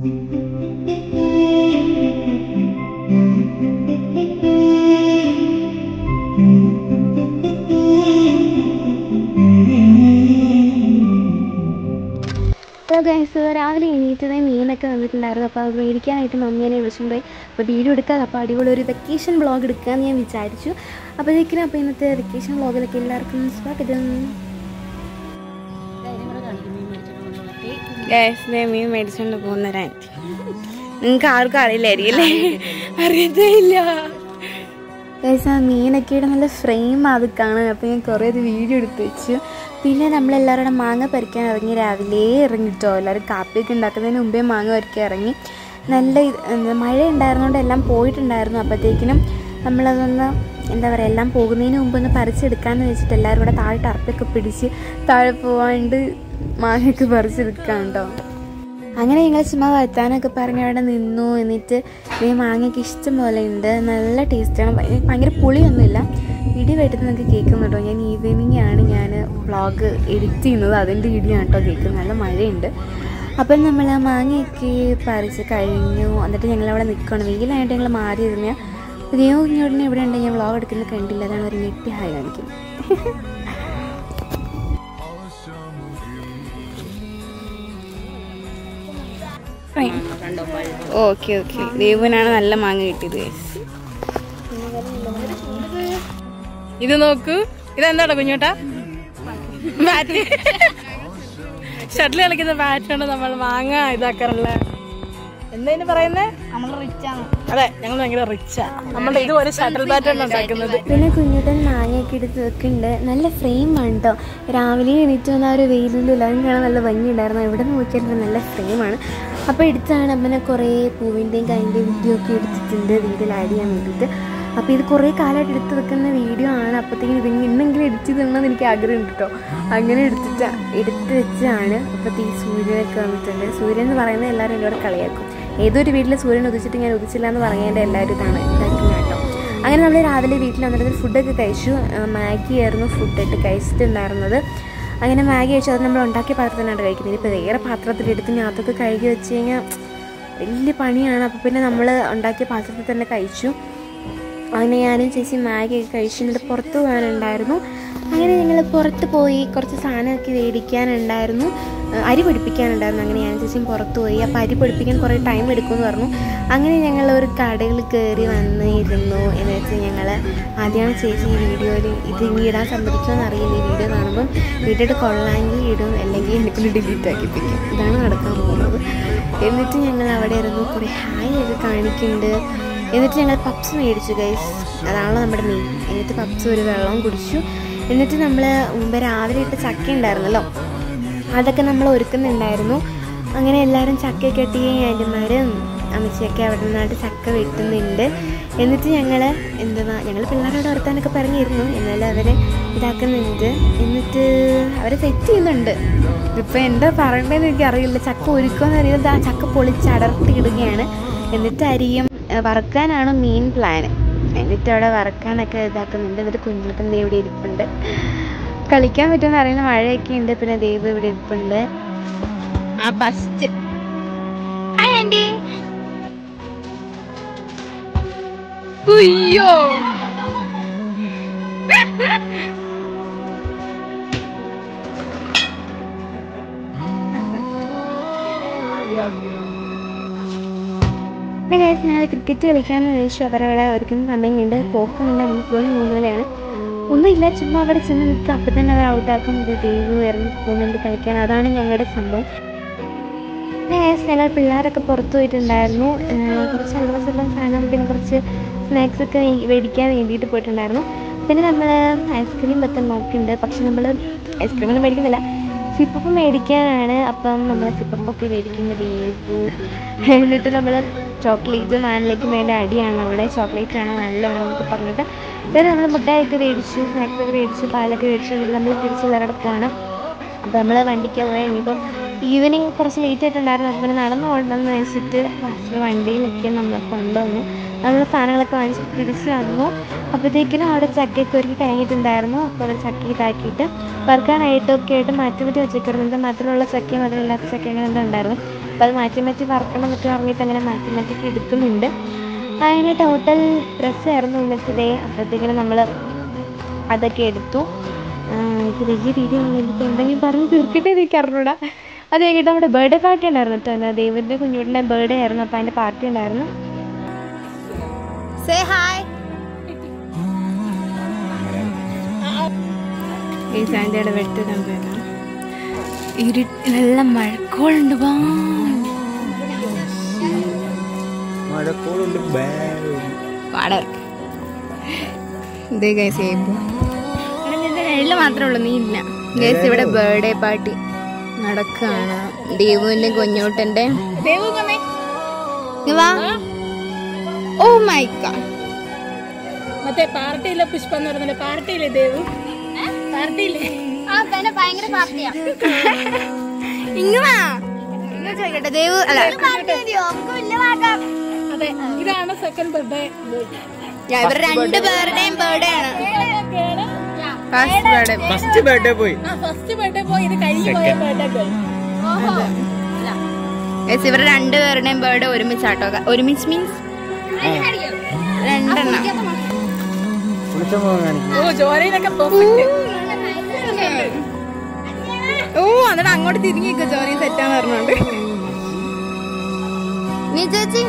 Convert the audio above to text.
Guys രാവിലെ എണീറ്റതേ മീനൊക്കെ വന്നിട്ടുണ്ടായിരുന്നു. അപ്പോൾ അത് മേടിക്കാനായിട്ട് മമ്മീനെ വിളിച്ചുകൊണ്ടുപോയി. അപ്പോൾ വീഡിയോ എടുക്കാതെ അപ്പോൾ അടിപൊളി ഒരു വെക്കേഷൻ വ്ളോഗ് എടുക്കാമെന്ന് ഞാൻ വിചാരിച്ചു. അപ്പോഴേക്കിനും അപ്പോൾ ഇന്നത്തെ വെക്കേഷൻ വ്ളോഗിലൊക്കെ എല്ലാവർക്കും സ്വാഗതം. മീൻ മേടിച്ചുകൊണ്ട് പോകുന്നവരാ. നിങ്ങൾക്ക് ആർക്കും അറിയില്ലായിരിക്കും അല്ലേ? അറിയത്തേ ഇല്ല ഗൈസ്. ആ മീനൊക്കെയുടെ നല്ല ഫ്രെയിം അത് കാണാൻ. അപ്പോൾ ഞാൻ കുറേ അത് വീഡിയോ എടുത്ത് വെച്ചു. പിന്നെ നമ്മളെല്ലാവരുടെ മാങ്ങ പറിക്കാൻ ഇറങ്ങി. രാവിലെ ഇറങ്ങിട്ടോ. എല്ലാവരും കാപ്പിയൊക്കെ ഉണ്ടാക്കുന്നതിന് മുമ്പേ മാങ്ങ പറിക്കാൻ ഇറങ്ങി. നല്ല മഴ ഉണ്ടായിരുന്നുകൊണ്ട് എല്ലാം പോയിട്ടുണ്ടായിരുന്നു. അപ്പോഴത്തേക്കിനും നമ്മളതൊന്ന് എന്താ പറയുക, എല്ലാം പോകുന്നതിന് മുമ്പ് ഒന്ന് പറിച്ചെടുക്കാമെന്ന് വെച്ചിട്ട് എല്ലാവരും കൂടെ താഴെ ടർപ്പൊക്കെ പിടിച്ച് താഴെ പോവാണ്ട് മാങ്ങയൊക്കെ പറിച്ചെടുക്കാം കേട്ടോ. അങ്ങനെ ഞങ്ങൾ ചുമ്മാ വരുത്താനൊക്കെ പറഞ്ഞ് അവിടെ നിന്നു. എന്നിട്ട് ഈ മാങ്ങയൊക്കെ ഇഷ്ടം പോലെ ഉണ്ട്. നല്ല ടേസ്റ്റാണ്. ഭയങ്കര പുളിയൊന്നുമില്ല. ഇടി വെട്ടുന്നത് നിങ്ങൾക്ക് കേൾക്കുന്നുണ്ടോ? ഞാൻ ഈവനിങ് ആണ് ഞാൻ വ്ളോഗ് എഡിറ്റ് ചെയ്യുന്നത്. അതിൻ്റെ ഇടിയാണ് കേട്ടോ കേൾക്കുന്നത്. നല്ല മഴയുണ്ട്. അപ്പം നമ്മൾ ആ മാങ്ങയൊക്കെ പറിച്ച് കഴിഞ്ഞു. എന്നിട്ട് ഞങ്ങളവിടെ നിൽക്കണം. വെയിലായിട്ട് ഞങ്ങൾ മാറിയിരുന്ന ദേവ് ഇങ്ങോട്ടിനെ എവിടെ ഉണ്ട്? ഞാൻ വ്ളോഗ് എടുക്കുന്നത് കണ്ടില്ല. അതാണ് ഒരു ഞെട്ടി ഹായ് കാണിക്കും. Okay okay. ദേവുവിനാണ് നല്ല മാങ്ങ കിട്ടിയത്. ഇത് നോക്കൂ. ഇതെന്താടാ കുഞ്ഞോട്ടാ? ബാറ്റ്. ഷട്ടിൽ കളിക്കുന്ന ബാറ്റാണ് നമ്മൾ മാങ്ങ ഇതാക്കാറുള്ള. എന്താ പറയുന്നത്? നമ്മൾ റിച്ചാണ്. അതെ, ഞങ്ങൾ ഭയങ്കര റിച്ചാ. നമ്മുടെ ഇതുപോലെ ഷട്ടിൽ ബാറ്റാണ് ഉണ്ടാക്കുന്നത്. പിന്നെ കുഞ്ഞുട്ടൻ മാങ്ങയൊക്കെ എടുത്ത് വെക്കുന്നുണ്ട്. നല്ല ഫ്രെയിമാണ് കേട്ടോ. രാവിലെ എണീറ്റ് വന്ന ആ ഒരു വെയിലിൻ്റെ എല്ലാവരും കാണാൻ നല്ല ഭംഗിയുണ്ടായിരുന്നു. എവിടെ നോക്കിയാലും നല്ല ഫ്രെയിമാണ്. അപ്പോൾ എടുത്താണ് അമ്മനെ കുറേ പൂവിൻ്റെയും കൈൻ്റെയും വീഡിയോ ഒക്കെ എടുത്തിട്ടുണ്ട് വീട്ടിൽ ആഡ് ചെയ്യാൻ വേണ്ടിയിട്ട്. അപ്പോൾ ഇത് കുറേ കാലമായിട്ട് എടുത്ത് വെക്കുന്ന വീഡിയോ ആണ്. അപ്പോഴത്തേക്കും ഇത് ഇന്നെങ്കിലും എഡിറ്റ് ചെയ്തിടണമെന്ന് എനിക്ക് ആഗ്രഹമുണ്ട് കേട്ടോ. അങ്ങനെ എടുത്ത് വെച്ചാണ്. അപ്പോഴത്തെ ഈ സൂര്യനൊക്കെ വന്നിട്ടുണ്ട്. സൂര്യൻ എന്ന് പറയുന്നത് എല്ലാവരും എന്നോട് കളിയാക്കും. ഏതൊരു വീട്ടിൽ സൂര്യൻ ഉദിച്ചിട്ട് ഞാൻ ഉദിച്ചില്ല എന്ന് പറയുന്നതിൻ്റെ എല്ലാവരും ഇതാക്കുന്ന കേട്ടോ. അങ്ങനെ നമ്മൾ രാവിലെ വീട്ടിൽ വന്നിട്ട് ഫുഡൊക്കെ കഴിച്ചു. മാഗി ആയിരുന്നു ഫുഡായിട്ട് കഴിച്ചിട്ടുണ്ടായിരുന്നത്. അങ്ങനെ മാഗി കഴിച്ചു. അത് നമ്മൾ ഉണ്ടാക്കിയ പാത്രത്തിനാണ് കഴിക്കുന്നത്. ഇപ്പോൾ വേറെ പാത്രത്തിലെടുത്ത് ഞാൻ അതൊക്കെ കഴുകി വെച്ച് കഴിഞ്ഞാൽ വലിയ പണിയാണ്. അപ്പോൾ പിന്നെ നമ്മൾ ഉണ്ടാക്കിയ പാത്രത്തിൽ തന്നെ കഴിച്ചു. അങ്ങനെ ഞാനും ചേച്ചി മാഗിയൊക്കെ കഴിച്ചു. എന്നിട്ട് പുറത്ത് പോകാനുണ്ടായിരുന്നു. അങ്ങനെ ഞങ്ങൾ പുറത്ത് പോയി. കുറച്ച് സാധനമൊക്കെ മേടിക്കാനുണ്ടായിരുന്നു. അരി പൊടിപ്പിക്കാനുണ്ടായിരുന്നു. അങ്ങനെ ഞാൻ ചേച്ചിയും പുറത്ത് പോയി. അപ്പോൾ അരി പൊടിപ്പിക്കാൻ കുറേ ടൈം എടുക്കുമെന്ന് പറഞ്ഞു. അങ്ങനെ ഞങ്ങൾ ഒരു കടയിൽ കയറി വന്നിരുന്നു. എന്ന് വെച്ചാൽ ഞങ്ങൾ ആദ്യമാണ് ചേച്ചി ഈ വീഡിയോയിൽ ഇത് ഇനി ഇടാൻ സമ്മതിക്കുമെന്ന് അറിയില്ല. ഈ വീഡിയോ കാണുമ്പം വീട്ടിട്ട് കൊള്ളാമെങ്കിൽ ഇടും, അല്ലെങ്കിൽ എനിക്കൊന്ന് ഡിലീറ്റ് ആക്കിപ്പിക്കും. ഇതാണ് നടക്കാൻ പോകുന്നത്. എന്നിട്ട് ഞങ്ങൾ അവിടെ ഇരുന്നു. കുറേ ഹായ് ഒക്കെ കാണിക്കുന്നുണ്ട്. എന്നിട്ട് ഞങ്ങൾ പപ്സ് മേടിച്ചു ഗൈസ്. അതാണല്ലോ നമ്മുടെ മെയിൻ. എന്നിട്ട് പപ്സ് ഒരു വെള്ളവും കുടിച്ചു. എന്നിട്ട് നമ്മൾ മുമ്പ് രാവിലെ ഇട്ട് ചക്ക ഉണ്ടായിരുന്നല്ലോ, അതൊക്കെ നമ്മൾ ഒരുക്കുന്നുണ്ടായിരുന്നു. അങ്ങനെ എല്ലാവരും ചക്കയൊക്കെ കെട്ടി ആൻറ്റിമാരും അമ്മച്ചിയൊക്കെ അവിടെ നിന്നായിട്ട് ചക്ക വെട്ടുന്നുണ്ട്. എന്നിട്ട് ഞങ്ങൾ പിള്ളേരോട് വർത്താനൊക്കെ പറഞ്ഞിരുന്നു. എന്നാലും അവർ ഇതാക്കുന്നുണ്ട്. എന്നിട്ട് അവരെ സെറ്റ് ചെയ്യുന്നുണ്ട്. ഇതിപ്പോൾ എന്താ പറയേണ്ടതെന്ന് എനിക്കറിയില്ല. ചക്ക ഒരുക്കുമെന്ന് അറിയുന്നത് ആ ചക്ക പൊളിച്ച് അടർത്തിയിടുകയാണ്. എന്നിട്ട് അരിയും വറുക്കാനാണ് മെയിൻ പ്ലാൻ. എന്നിട്ട് അവിടെ വറുക്കാനൊക്കെ ഇതാക്കുന്നുണ്ട്. എന്നിട്ട് കുഞ്ഞുട്ടൻ ദേവ് ഇവിടെ ഇരിപ്പുണ്ട്. കളിക്കാൻ പറ്റുമെന്ന് അറിയുന്ന മഴയൊക്കെ ഉണ്ട്. പിന്നെ ദേവ് ഇവിടെ ഇരിപ്പുണ്ട്. ആ ഫസ്റ്റ് അയ്യോ ഞാൻ ക്രിക്കറ്റ് കളിക്കാമെന്ന് ചോദിച്ചു. അവരവിടെ ഒരുക്കുന്ന സമയമുണ്ട്. പോക്കുന്നുണ്ട്. 3 ഒന്നുമില്ല, ചുമ്മാ അവിടെ ചെന്ന് നിൽക്കുക. അപ്പം തന്നെ അവർ ഔട്ടാക്കും. ഇത് ദേവ് ഇറങ്ങി പോകുന്നുണ്ട് കളിക്കാൻ. അതാണ് ഞങ്ങളുടെ സംഭവം. ഞങ്ങൾ പിള്ളേരൊക്കെ പുറത്തു പോയിട്ടുണ്ടായിരുന്നു. കുറച്ച് അൽവസെല്ലാം സാധനം, പിന്നെ കുറച്ച് സ്നാക്സൊക്കെ മേടിക്കാൻ വേണ്ടിയിട്ട് പോയിട്ടുണ്ടായിരുന്നു. പിന്നെ നമ്മൾ ഐസ്ക്രീം വെക്കാൻ നോക്കിയിട്ടുണ്ട്. പക്ഷെ നമ്മൾ ഐസ്ക്രീമൊന്നും മേടിക്കുന്നില്ല, സിപ്പപ്പ് മേടിക്കാനാണ്. അപ്പം നമ്മൾ സിപ്പപ്പൊക്കെ മേടിക്കുന്ന ദേവു. എന്നിട്ട് നമ്മൾ ചോക്ലേറ്റും വാനിലേക്കും വേണ്ട അടിയാണ് അവിടെ. ചോക്ലേറ്റ് ആണ് നല്ലതാണ് എന്നൊക്കെ പറഞ്ഞിട്ട് പിന്നെ നമ്മൾ മുട്ടായൊക്കെ മേടിച്ചു, സ്നാക്സൊക്കെ മേടിച്ചു, പാലൊക്കെ മേടിച്ചു. എന്നിട്ട് നമ്മൾ തിരിച്ചുള്ളവരുടെ പോകണം. അപ്പോൾ നമ്മൾ വണ്ടിക്ക് പോയാൽ ഇനിയിപ്പം ഈവനിങ് കുറച്ച് ലേറ്റ് ആയിട്ടുണ്ടായിരുന്നു. അപ്പോൾ പിന്നെ നടന്നു കൊണ്ടുവന്ന് വെച്ചിട്ട് ഫസ്റ്റ് വണ്ടിയിലൊക്കെ നമ്മളെ കൊണ്ടുവന്നു. നമ്മൾ സാധനങ്ങളൊക്കെ വാങ്ങിച്ച് തിരിച്ച് വന്നു. അപ്പോഴത്തേക്കിനും അവിടെ ചക്കയൊക്കെ ഒരുക്കി കഴിഞ്ഞിട്ടുണ്ടായിരുന്നു. അപ്പോൾ അവിടെ ചക്ക ഇതാക്കിയിട്ട് വറുക്കാനായിട്ടൊക്കെ ആയിട്ട് മാറ്റി വെച്ചിട്ടുണ്ട്. മധുരമുള്ള ചക്കയും മധുരമില്ലാത്ത ചക്കയും അങ്ങനെ ഉണ്ടായിരുന്നു. അപ്പോൾ അത് മാറ്റി വറക്കണം എന്നൊക്കെ പറഞ്ഞിട്ട് അങ്ങനെ മാറ്റി എടുക്കുന്നുണ്ട്. അങ്ങനെ ടോട്ടൽ ഡ്രസ്സായിരുന്നു ഇന്നത്തെ ഡേ. അപ്പോഴത്തേക്കിനും നമ്മൾ അതൊക്കെ എടുത്തു. ഇത് വലിയ രീതിയിലുള്ള എനിക്ക് എന്തെങ്കിലും പറഞ്ഞ് തീർക്കട്ടെ എനിക്ക് അറിഞ്ഞൂടാ. അത് കഴിഞ്ഞിട്ട് നമ്മുടെ ബർത്ത്ഡേ പാർട്ടി ഉണ്ടായിരുന്നു കേട്ടോ. ദൈവത്തിൻ്റെ കുഞ്ഞുട്ടിൻ്റെ ബർത്ത്ഡേ ആയിരുന്നു. അപ്പോൾ അതിൻ്റെ പാർട്ടി ഉണ്ടായിരുന്നു. Say hi. ഈ സാൻഡയുടെ വെട്ടിടാൻ പോയതാണ്. നല്ല മഴക്കോളുണ്ട്. ഇതേ ഗൈസ് മാത്രമേ ഉള്ളൂ, നീ ഇല്ല ഗൈസ്. ഇവിടെ ബർത്ത്ഡേ പാർട്ടി നടക്കാണ്. ദേവുവിന്റെ കുഞ്ഞോട്ടന്റെ ഓ മൈ ഗോഡ്. മറ്റേ പാർട്ടിയിലെ പുഷ്പ എന്ന് പറഞ്ഞ പാർട്ടിയില്ലേ ദേവു? പാർട്ടിയില്ലേ? ചോദിക്കട്ടെ ദേവു? അല്ല അതെ, ഇതാണ് സെക്കൻഡ് ബർത്ത്ഡേ. ഇവർ രണ്ട് പേരുടെയും ബർത്ത്ഡേ ആണ്. ഫസ്റ്റ് ബർത്ത്ഡേ പോയി, ഇത് കഴിഞ്ഞു പോയ ബർത്ത്ഡേ ഗേൾ. ഇവർ രണ്ടുപേരുടെയും ബർത്ത്ഡേ ഒരുമിച്ചാട്ടോ. ഒരുമിച്ച് മീൻസ് രണ്ടെണ്ണം. എന്നിട്ട് അങ്ങോട്ട് തിരിഞ്ഞിരിക്കും ജോലി സെറ്റാന്ന് പറഞ്ഞോണ്ട്. നീ ചേച്ചി